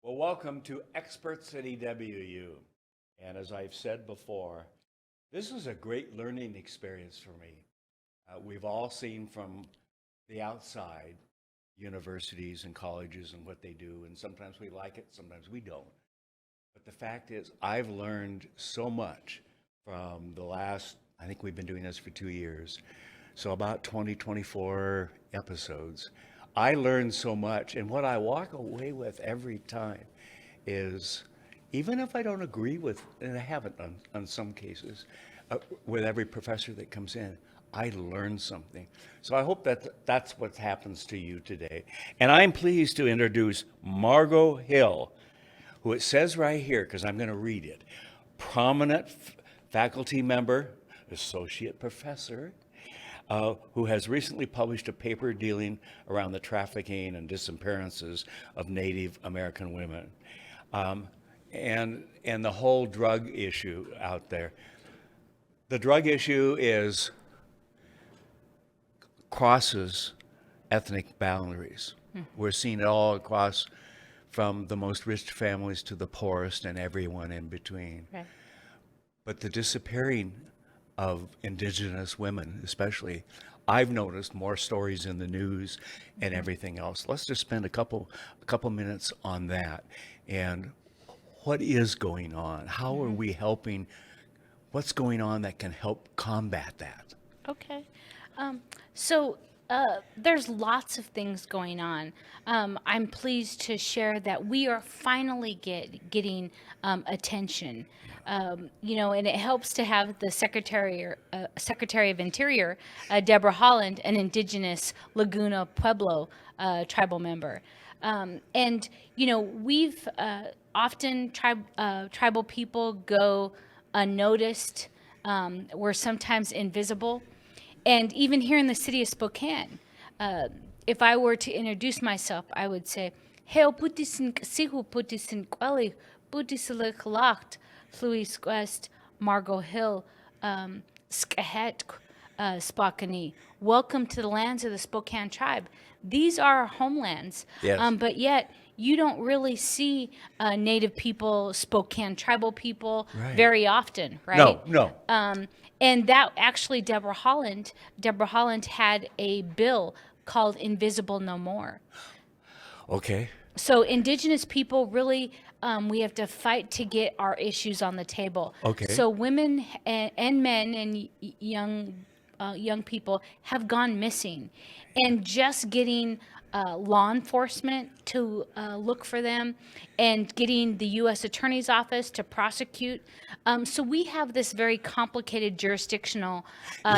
Well, welcome to Experts at EWU. And as I've said before, this is a great learning experience for me. We've all seen from the outside universities and colleges and what they do, and sometimes we like it, sometimes we don't. But the fact is, I've learned so much from the last, I think we've been doing this for 2 years, so about 20, 24 episodes. I learned so much, and what I walk away with every time is, even if I don't agree with, and I haven't on some cases, with every professor that comes in, I learn something. So I hope that that's what happens to you today. And I'm pleased to introduce Margo Hill, who it says right here, because I'm going to read it, prominent faculty member, associate professor, who has recently published a paper dealing around the trafficking and disappearances of Native American women, and the whole drug issue out there. The drug issue crosses ethnic boundaries. We're seeing it all across, from the most rich families to the poorest and everyone in between. Right. But the disappearing of indigenous women, especially, I've noticed more stories in the news and everything else. Let's just spend a couple minutes on that. And what is going on? How are we helping? What's going on that can help combat that? Okay. So there's lots of things going on. I'm pleased to share that we are finally getting attention. And it helps to have the Secretary of Interior, Deborah Holland, an indigenous Laguna Pueblo tribal member. We've often tribal people go unnoticed. We're sometimes invisible. And even here in the city of Spokane, if I were to introduce myself, I would say, Heo putisin sihu putisin kweli putisiliklacht fluis quest Margo Hill skahet Spokane. Welcome to the lands of the Spokane tribe. These are our homelands. Yes. But yet you don't really see Native people, Spokane tribal people very often, right? No. And that actually, Deborah Holland had a bill called Invisible No More. Okay. So indigenous people really, we have to fight to get our issues on the table. Okay. So women and men and young people have gone missing, and just getting law enforcement to look for them, and getting the U.S. Attorney's Office to prosecute. So we have this very complicated jurisdictional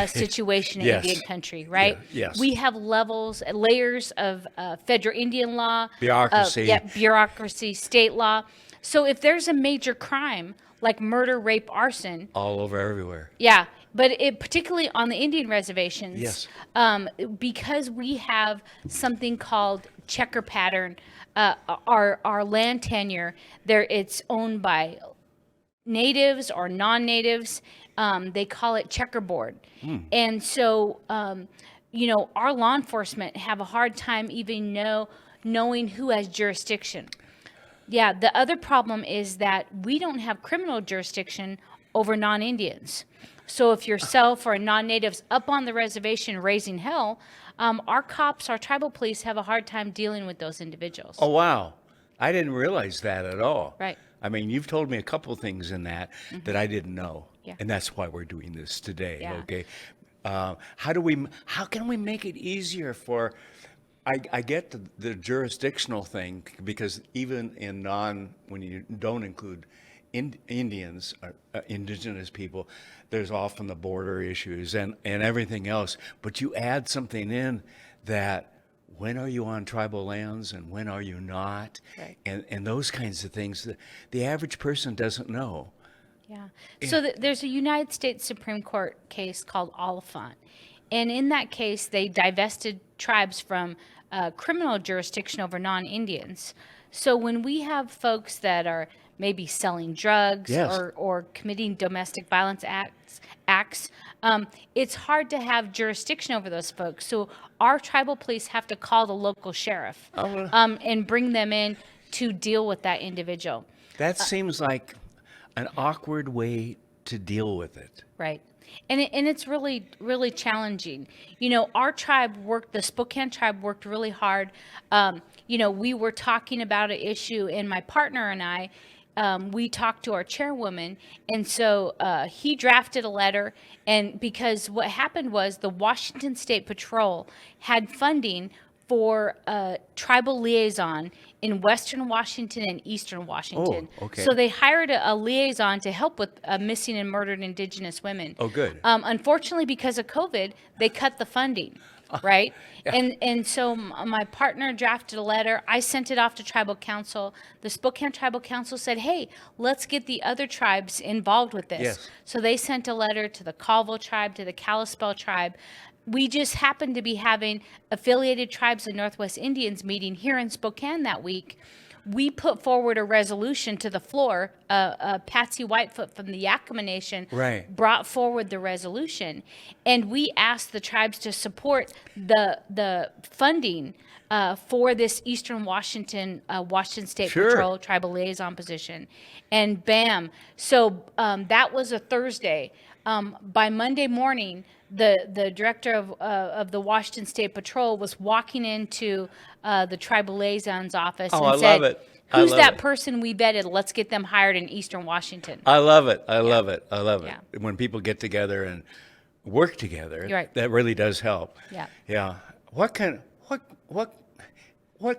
situation in Yes. Indian country, right? Yes. We have layers of federal Indian law, Bureaucracy. bureaucracy, state law. So if there's a major crime like murder, rape, arson, All over everywhere. yeah, but particularly on the Indian reservations, Yes. Because we have something called checker pattern, our land tenure, it's owned by natives or non-natives. They call it checkerboard. And so, our law enforcement have a hard time even knowing who has jurisdiction. Yeah, the other problem is that we don't have criminal jurisdiction over non-Indians. So if yourself or non-natives up on the reservation raising hell, our cops, our tribal police have a hard time dealing with those individuals. Oh, wow. I didn't realize that at all. Right. I mean, you've told me a couple of things in that that I didn't know. Yeah. And that's why we're doing this today. Yeah. Okay. How can we make it easier for, I get the jurisdictional thing, because even when you don't include Indians, indigenous people, there's often the border issues and everything else. But you add something in that, when are you on tribal lands and when are you not? Right. And those kinds of things that the average person doesn't know. Yeah. So there's a United States Supreme Court case called Oliphant. And in that case, they divested tribes from criminal jurisdiction over non-Indians. So when we have folks that are maybe selling drugs Yes. or committing domestic violence acts, it's hard to have jurisdiction over those folks. So our tribal police have to call the local sheriff and bring them in to deal with that individual. That seems like an awkward way to deal with it. Right. And it's really, really challenging. You know, our tribe the Spokane tribe worked really hard. You know, we were talking about an issue, and my partner and I, we talked to our chairwoman, and so he drafted a letter. And because what happened was the Washington State Patrol had funding for a tribal liaison in Western Washington and Eastern Washington. Oh, okay. So they hired a liaison to help with missing and murdered Indigenous women. Oh, good. Unfortunately, because of COVID, they cut the funding, right? Yeah. And so my partner drafted a letter. I sent it off to Tribal Council. The Spokane Tribal Council said, hey, let's get the other tribes involved with this. Yes. So they sent a letter to the Colville tribe, to the Kalispel tribe. We just happened to be having affiliated tribes and Northwest Indians meeting here in Spokane that week. We put forward a resolution to the floor. Patsy Whitefoot from the Yakima Nation brought forward the resolution, and we asked the tribes to support the funding for this Eastern Washington Washington State Patrol tribal liaison position. And bam! So that was a Thursday. By Monday morning, the director of the Washington State Patrol was walking into the tribal liaison's office and said, love it. Who's that person we vetted? Let's get them hired in Eastern Washington. I love it. I love it. I love it. When people get together and work together, that really does help. Yeah. Yeah. What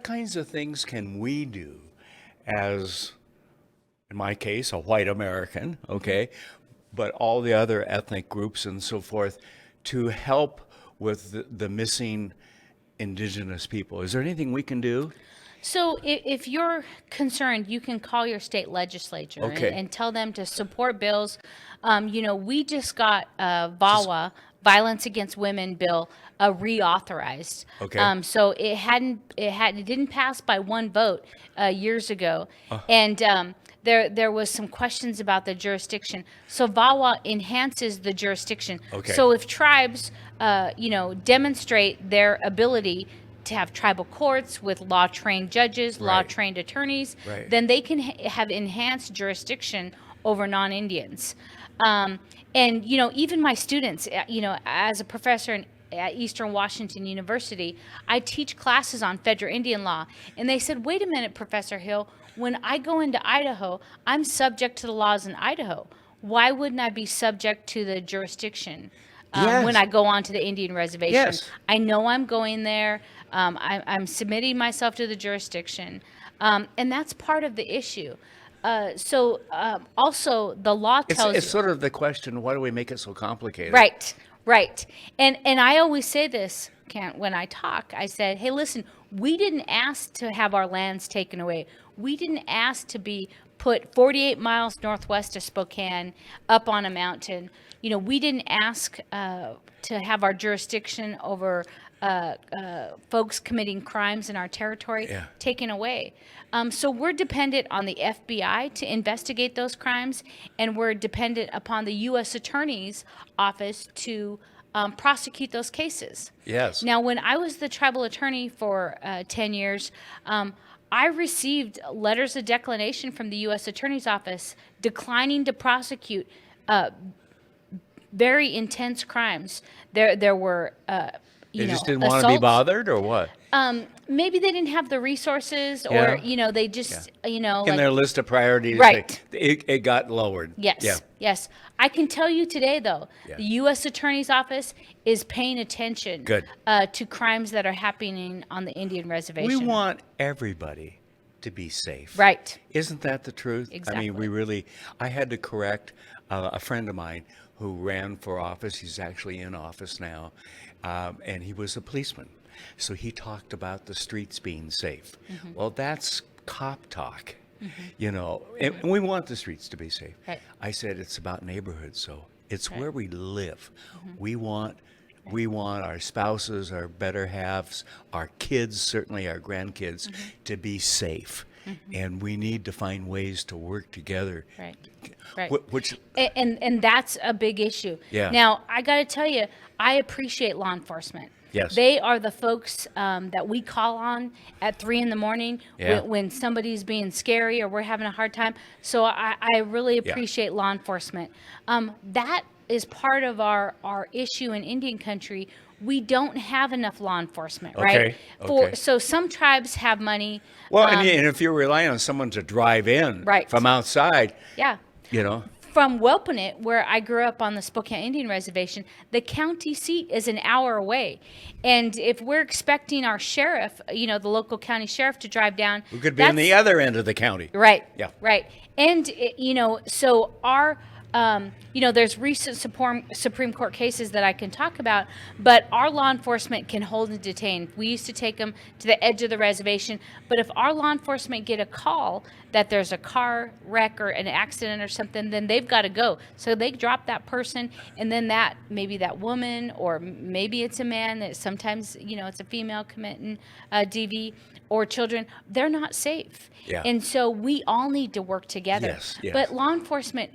kinds of things can we do as, in my case, a white American, okay, but all the other ethnic groups and so forth, to help with the missing Indigenous people? Is there anything we can do? So if you're concerned, you can call your state legislature and tell them to support bills. You know, we just got VAWA, Violence Against Women bill, reauthorized. Okay. So it didn't pass by one vote years ago, and there was some questions about the jurisdiction. So VAWA enhances the jurisdiction. Okay. So if tribes, demonstrate their ability to have tribal courts with law-trained judges, law-trained attorneys, then they can have enhanced jurisdiction over non-Indians. And, even my students, as a professor at Eastern Washington University, I teach classes on federal Indian law. And they said, wait a minute, Professor Hill, when I go into Idaho, I'm subject to the laws in Idaho. Why wouldn't I be subject to the jurisdiction when I go onto the Indian reservation? Yes. I know I'm going there. I'm submitting myself to the jurisdiction. And that's part of the issue. So also the law tells it's sort of the question, why do we make it so complicated? Right. And I always say this, Kent, when I talk, I said, hey, listen, we didn't ask to have our lands taken away. We didn't ask to be put 48 miles northwest of Spokane up on a mountain. We didn't ask to have our jurisdiction over folks committing crimes in our territory taken away. So we're dependent on the FBI to investigate those crimes, and we're dependent upon the U.S. Attorney's Office to prosecute those cases. Yes. Now, when I was the tribal attorney for 10 years, I received letters of declination from the U.S. Attorney's Office declining to prosecute very intense crimes. There were They just didn't want to be bothered, or what? Maybe they didn't have the resources, or they just in like, their list of priorities, Right. it got lowered. Yes. I can tell you today, though, the U.S. Attorney's Office is paying attention to crimes that are happening on the Indian reservation. We want everybody to be safe. Right. Isn't that the truth? Exactly. I mean, I had to correct a friend of mine who ran for office. He's actually in office now, and he was a policeman. So he talked about the streets being safe. Mm-hmm. Well, that's cop talk, and we want the streets to be safe. Right. I said it's about neighborhoods, so it's where we live. Mm-hmm. We want our spouses, our better halves, our kids, certainly our grandkids, to be safe. Mm-hmm. And we need to find ways to work together. Right. And that's a big issue. Yeah. Now, I got to tell you, I appreciate law enforcement. Yes. They are the folks that we call on at 3 in the morning Yeah. when somebody's being scary or we're having a hard time. So I really Yeah. appreciate law enforcement. That is part of our issue in Indian country. We don't have enough law enforcement, right? Okay. So some tribes have money. Well, and if you're relying on someone to drive in Right. from outside, Yeah. you know, From Welpinit, where I grew up on the Spokane Indian Reservation, the county seat is an hour away. And if we're expecting our sheriff, the local county sheriff to drive down, we could be on the other end of the county. right. Yeah. Right. And, so our, there's recent Supreme Court cases that I can talk about, but our law enforcement can hold and detain. We used to take them to the edge of the reservation, but if our law enforcement get a call that there's a car wreck or an accident or something, then they've got to go. So they drop that person, and then maybe that woman, or maybe it's a man, that sometimes, it's a female committing DV, or children, they're not safe. Yeah. And so we all need to work together. Yes. But law enforcement,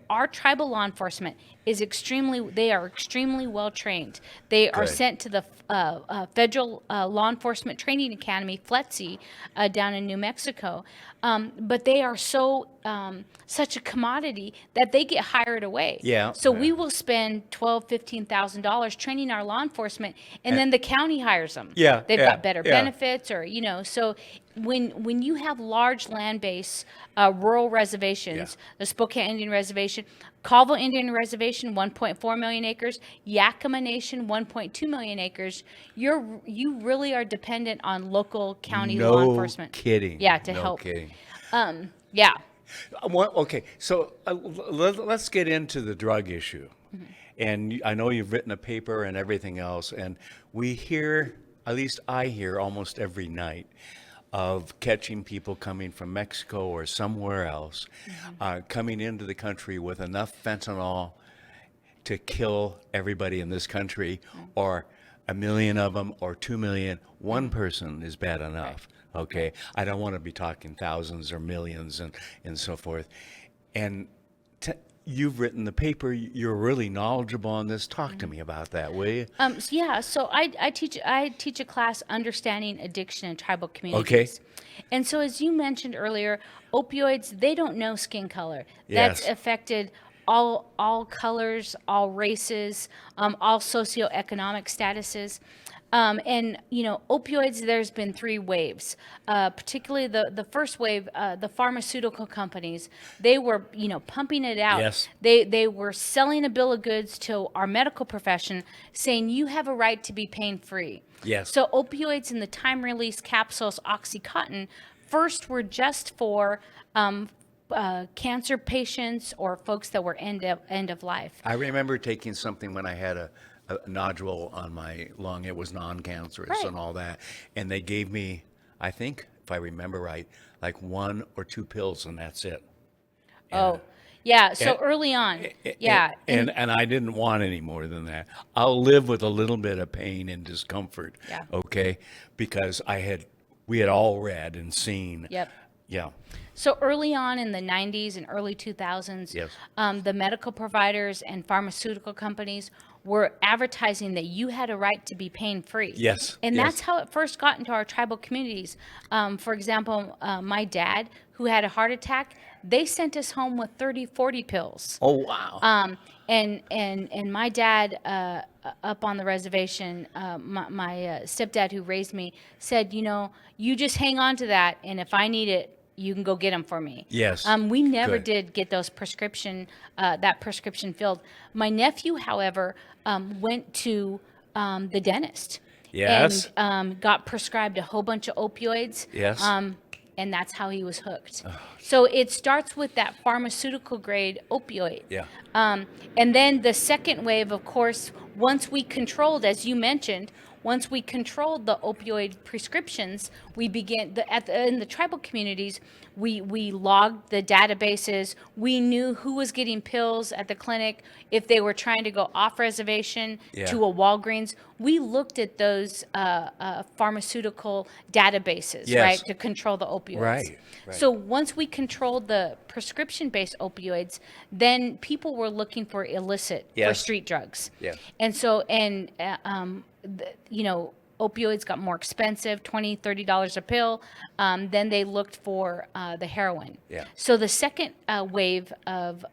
our tribal law enforcement they are extremely well trained. They are Good. sent to the Federal Law Enforcement Training Academy, FLETC, down in New Mexico. But they are such a commodity that they get hired away. Yeah. So we will spend $12,000-$15,000 training our law enforcement, and then the county hires them. Yeah, They've yeah, got better yeah. benefits, or so when you have large land base rural reservations, the Spokane Indian Reservation, Colville Indian Reservation, 1.4 million acres, Yakima Nation, 1.2 million acres, you really are dependent on local county law enforcement. No kidding. Yeah, to no help. Kidding. Yeah. Okay, so let's get into the drug issue. Mm-hmm. And I know you've written a paper and everything else, and we hear, at least I hear almost every night, of catching people coming from Mexico or somewhere else, coming into the country with enough fentanyl to kill everybody in this country, or 1 million of them, or 2 million. One person is bad enough. Okay, I don't want to be talking thousands or millions and so forth. And you've written the paper. You're really knowledgeable on this. Talk to me about that, will you? So I teach a class, Understanding Addiction in Tribal Communities. Okay. And so, as you mentioned earlier, opioids, they don't know skin color. Yes. That's affected all colors, all races, all socioeconomic statuses. Opioids, there's been 3 waves, particularly the first wave, the pharmaceutical companies, they were, pumping it out. Yes. They were selling a bill of goods to our medical profession saying you have a right to be pain-free. Yes. So opioids and the time-release capsules, OxyContin, first were just for cancer patients or folks that were end of life. I remember taking something when I had a nodule on my lung. It was non-cancerous Right. and all that. And they gave me, I think, if I remember right, like 1 or 2 pills, and that's it. Oh, yeah. So And- early on, yeah. And I didn't want any more than that. I'll live with a little bit of pain and discomfort. Yeah. Okay? Because we had all read and seen. Yep. Yeah. So early on in the 90s and early 2000s, Yes. The medical providers and pharmaceutical companies were advertising that you had a right to be pain-free. Yes, And yes. that's how it first got into our tribal communities. For example, my dad, who had a heart attack, they sent us home with 30, 40 pills. Oh, wow. And my dad up on the reservation, my stepdad who raised me, said, you just hang on to that, and if I need it, you can go get them for me. Yes. We never Good. did get those that prescription filled. My nephew, however, went to the dentist. Yes. And got prescribed a whole bunch of opioids. Yes. And that's how he was hooked. So it starts with that pharmaceutical grade opioid. Yeah. And then the second wave, of course, once we controlled, as you mentioned, once we controlled the opioid prescriptions, we began in the tribal communities. We logged the databases. We knew who was getting pills at the clinic. If they were trying to go off reservation to a Walgreens, we looked at those pharmaceutical databases, Yes. right, to control the opioids. Right. So once we controlled the prescription-based opioids, then people were looking for illicit, for Yes. street drugs. Yes. And so, opioids got more expensive, $20-$30 a pill. Then they looked for the heroin. Yeah. So the second wave of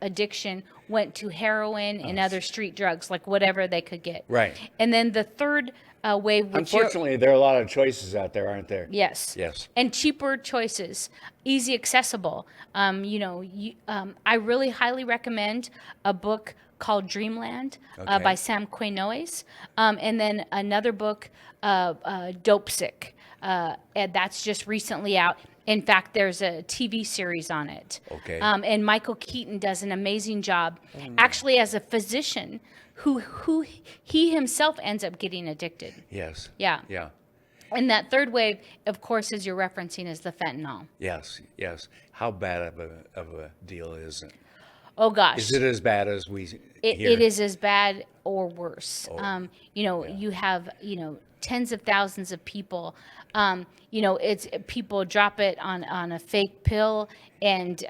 addiction went to heroin and other street drugs, like whatever they could get. Right. And then the third wave, which Unfortunately, there are a lot of choices out there, aren't there? yes. Yes. And cheaper choices, easy accessible. I really highly recommend a book called Dreamland Okay. by Sam Quinones. And then another book, Dope Sick. And that's just recently out. In fact, there's a TV series on it. Okay. And Michael Keaton does an amazing job, actually, as a physician who he himself ends up getting addicted. Yes. Yeah. Yeah. And that third wave, of course, as you're referencing, is the fentanyl. Yes. Yes. How bad of a deal is it? Oh, gosh. Is it as bad as we hear? It is as bad or worse. Oh, You have, tens of thousands of people. It's people drop it on a fake pill, and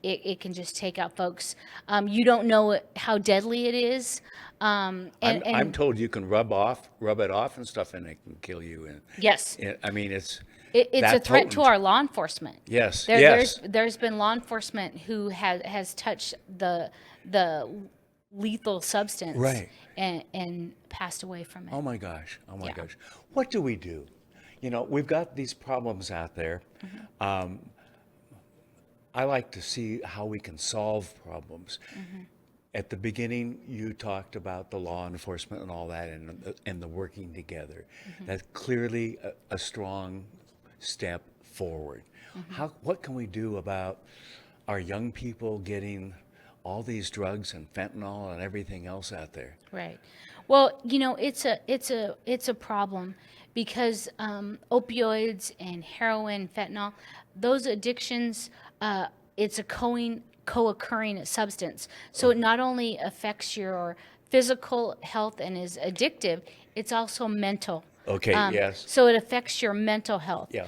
it can just take out folks. You don't know how deadly it is. I'm told you can rub it off and stuff, and it can kill you. And Yes. I mean, it's It's that a threat to potent. our law enforcement. Yes. There's been law enforcement who has touched the lethal substance, Right. and passed away from it. Oh my gosh. Oh my Yeah. gosh. What do we do? We've got these problems out there. I like to see how we can solve problems. At the beginning, you talked about the law enforcement and all that, and the working together. That's clearly a strong step forward. What can we do about our young people getting all these drugs and fentanyl and everything else out there? Right. Well, it's a problem because opioids and heroin, fentanyl, those addictions, it's a co-occurring substance. So it not only affects your physical health and is addictive, it's also mental. Okay, yes. So it affects your mental health. Yeah.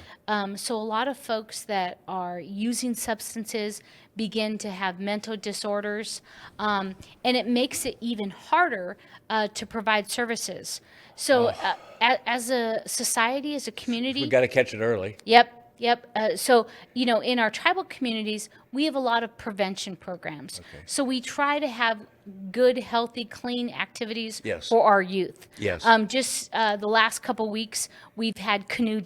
So a lot of folks that are using substances begin to have mental disorders, and it makes it even harder to provide services. So as a society, as a community, We got to catch it early. Yep. So, in our tribal communities, we have a lot of prevention programs. Okay. So we try to have good, healthy, clean activities Yes. for our youth. Yes. Just the last couple weeks, we've had canoe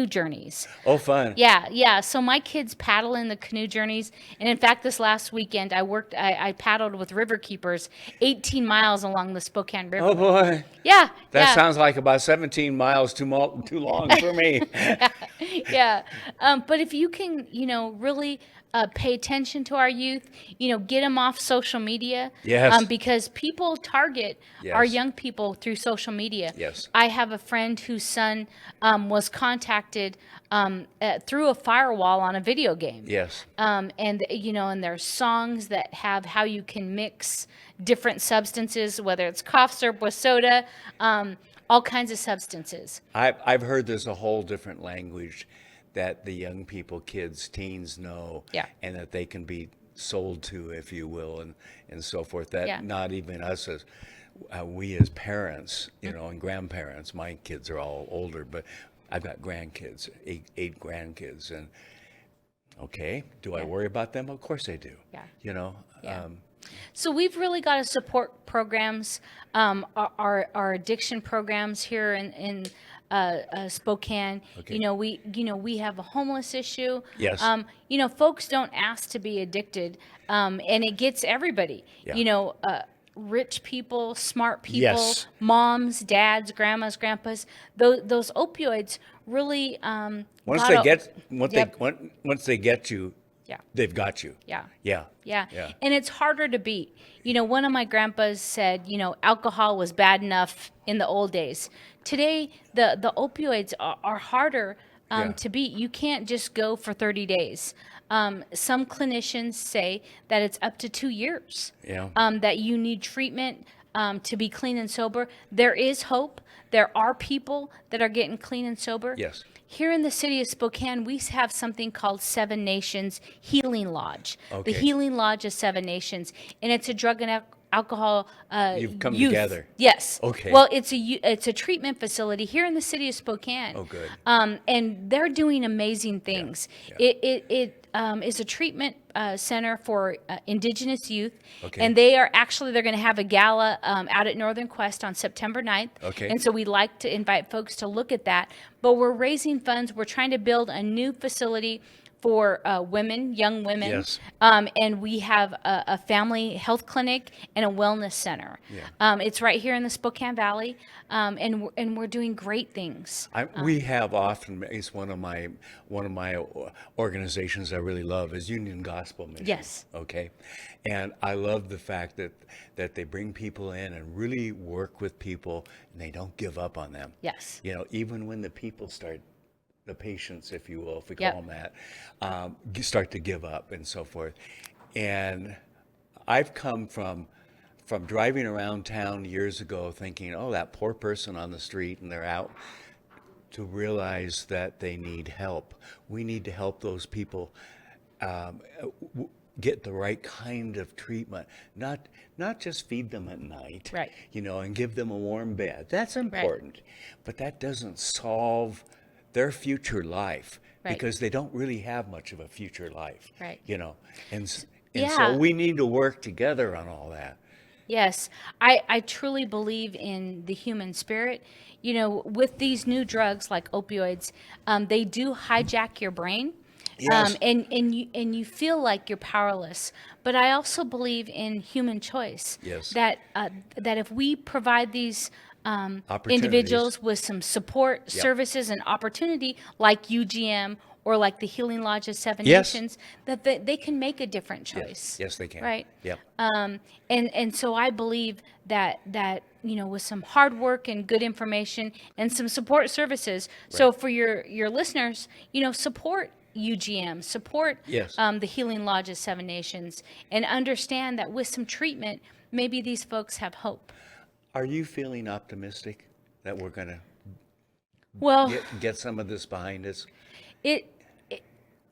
journeys. Oh, fun. Yeah. So my kids paddle in the canoe journeys, and in fact, this last weekend I paddled with river keepers 18 miles along the Spokane River. Oh, boy. Yeah. That sounds like about 17 miles too long for me. Yeah. But if you can, really pay attention to our youth, get them off social media. Yes. Because people target our Yes. young people through social media. Yes. I have a friend whose son was contacted through a firewall on a video game. Yes. And there's songs that have how you can mix different substances, whether it's cough syrup with soda, all kinds of substances. I've heard there's a whole different language that the young people, kids, teens know, Yeah. and that they can be sold to, if you will, and so forth. That Yeah. not even us as we as parents, and grandparents. My kids are all older, but I've got grandkids, eight grandkids, and okay, do I worry about them? Of course I do. Yeah. Yeah. So we've really got to support programs, our addiction programs here in Spokane. Okay. We have a homeless issue. Yes. Folks don't ask to be addicted, and it gets everybody. Yeah. Rich people, smart people, Yes. moms, dads, grandmas, grandpas. Those opioids really. Once they get you, Yeah. they've got you. Yeah. Yeah. Yeah. Yeah. And it's harder to beat. One of my grandpas said, alcohol was bad enough in the old days. Today, the opioids are harder Yeah. to beat. You can't just go for 30 days. Some clinicians say that it's up to 2 years Yeah. that you need treatment to be clean and sober. There is hope. There are people that are getting clean and sober. Yes. Here in the city of Spokane, we have something called Seven Nations Healing Lodge. Okay. The Healing Lodge of Seven Nations. And it's a drug and alcohol You've come youth. together. Yes. Okay. Well, it's a treatment facility here in the city of Spokane. Oh, good. And they're doing amazing things. Yeah. It is a treatment center for indigenous youth. Okay. And they're going to have a gala out at Northern Quest on September 9th. Okay. And so we'd like to invite folks to look at that. But we're raising funds. We're trying to build a new facility for women, young women. Yes. And we have a family health clinic and a wellness center. Yeah. It's right here in the Spokane Valley, and we're doing great things. We have often, it's one of my organizations I really love is Union Gospel Mission. Yes. Okay. And I love the fact that they bring people in and really work with people, and they don't give up on them. Yes. You know, even when the people start, the patients, if you will, if we Yep. call them that, start to give up and so forth. And I've come from driving around town years ago thinking, oh, that poor person on the street and they're out, to realize that they need help. We need to help those people get the right kind of treatment, not just feed them at night, Right. you know, and give them a warm bed. That's important, but that doesn't solve their future life, Right. because they don't really have much of a future life, Right. you know, and Yeah. so we need to work together on all that. Yes, I truly believe in the human spirit. You know, with these new drugs like opioids, they do hijack your brain. Yes. And you feel like you're powerless. But I also believe in human choice. Yes. That if we provide these Opportunities. individuals with some support, Yep. services, and opportunity, like UGM or like the Healing Lodge of Seven Yes. Nations, that they can make a different choice. Yes, they can. Right. Yep. And so I believe that you know, with some hard work and good information and some support services. So for your listeners, you know, support UGM, support Yes. the Healing Lodge of Seven Nations, and understand that with some treatment, maybe these folks have hope. Are you feeling optimistic that we're going to Well, get some of this behind us?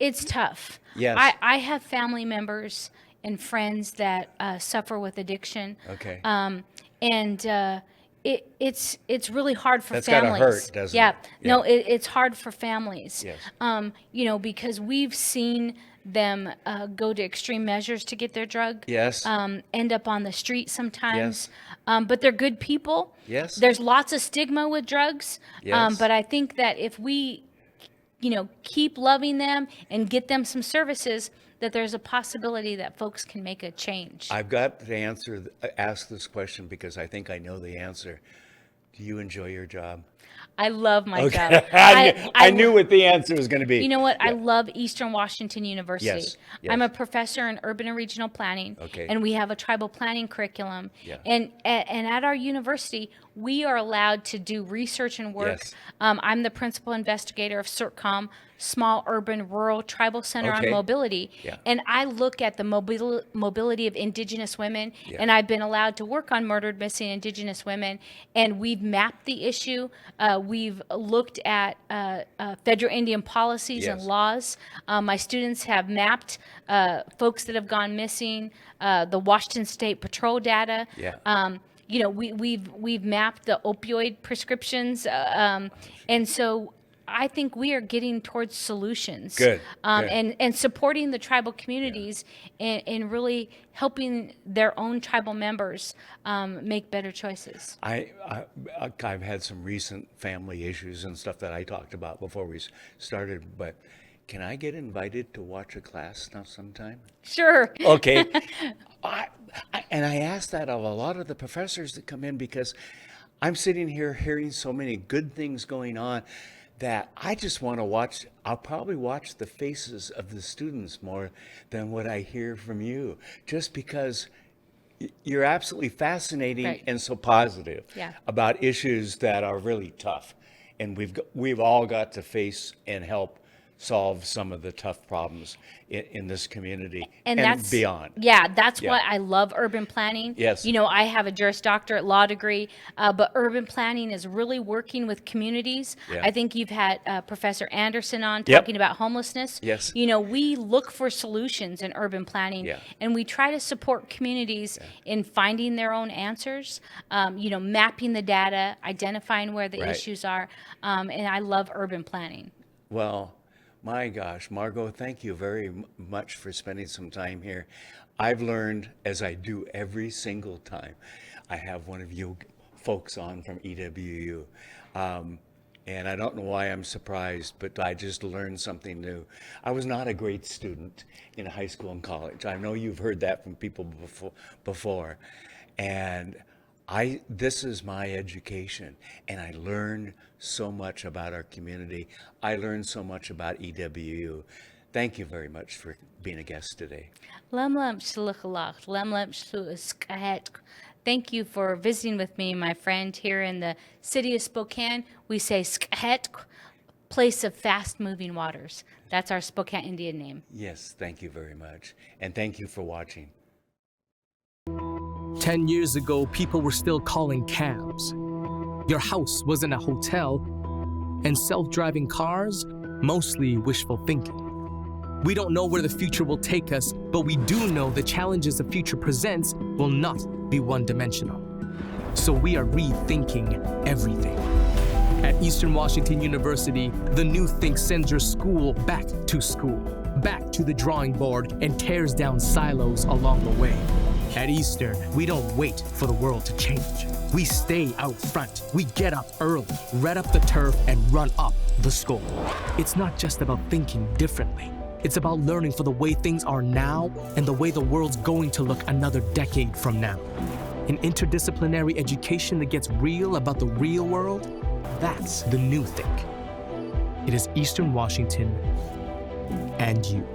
it's tough. Yes. I have family members and friends that suffer with addiction. Okay. And it's really hard for That's gotta families. hurt, doesn't yeah. it? No, Yeah. it's hard for families. Yes. You know, because we've seen them go to extreme measures to get their drug. Yes. End up on the street sometimes. But they're good people. Yes. There's lots of stigma with drugs. Yes. But I think that if we, you know, keep loving them and get them some services, that there's a possibility that folks can make a change. I've got to ask this question because I think I know the answer. Do you enjoy your job? I love my job. I knew what the answer was going to be. You know what? I love Eastern Washington University. Yes, yes. I'm a professor in urban and regional planning, Okay. and we have a tribal planning curriculum. Yeah. And at our university, we are allowed to do research and work. Yes. I'm the principal investigator of CERTCOM, Small Urban Rural Tribal Center Okay. on Mobility. Yeah. And I look at the mobility of Indigenous women, Yeah. and I've been allowed to work on murdered missing Indigenous women, and we've mapped the issue. We've looked at federal Indian policies and Yes. laws. My students have mapped folks that have gone missing, the Washington State Patrol data. Yeah. You know, we've mapped the opioid prescriptions, and so I think we are getting towards solutions. Good, good. And supporting the tribal communities and really helping their own tribal members make better choices. I've had some recent family issues and stuff that I talked about before we started, but can I get invited to watch a class now sometime? Sure. Okay. And I ask that of a lot of the professors that come in because I'm sitting here hearing so many good things going on that I just want to watch. I'll probably watch the faces of the students more than what I hear from you, just because you're absolutely fascinating Right. and so positive Yeah. about issues that are really tough. And we've all got to face and help solve some of the tough problems in this community And and that's beyond. Yeah, that's Yeah. why I love urban planning. Yes. You know, I have a Juris Doctorate law degree, but urban planning is really working with communities. Yeah. I think you've had Professor Anderson on Yep. talking about homelessness. Yes. You know, we look for solutions in urban planning, Yeah. and we try to support communities in finding their own answers. You know, mapping the data, identifying where the Right. issues are, and I love urban planning. Well, my gosh, Margo, thank you very much for spending some time here. I've learned, as I do every single time I have one of you folks on from EWU. And I don't know why I'm surprised, but I just learned something new. I was not a great student in high school and college. I know you've heard that from people before. And this is my education, and I learned so much about our community. I learned so much about EWU. Thank you very much for being a guest today. Thank you for visiting with me, my friend, here in the city of Spokane. We say Skhet, place of fast-moving waters. That's our Spokane Indian name. Yes, thank you very much. And thank you for watching. 10 years ago, people were still calling cabs. Your house wasn't a hotel, and self-driving cars, mostly wishful thinking. We don't know where the future will take us, but we do know the challenges the future presents will not be one-dimensional. So we are rethinking everything. At Eastern Washington University, the new Think sends your school, back to the drawing board, and tears down silos along the way. At Eastern, we don't wait for the world to change. We stay out front. We get up early, red up the turf, and run up the score. It's not just about thinking differently. It's about learning for the way things are now and the way the world's going to look another decade from now. An interdisciplinary education that gets real about the real world, that's the new Think. It is Eastern Washington and you.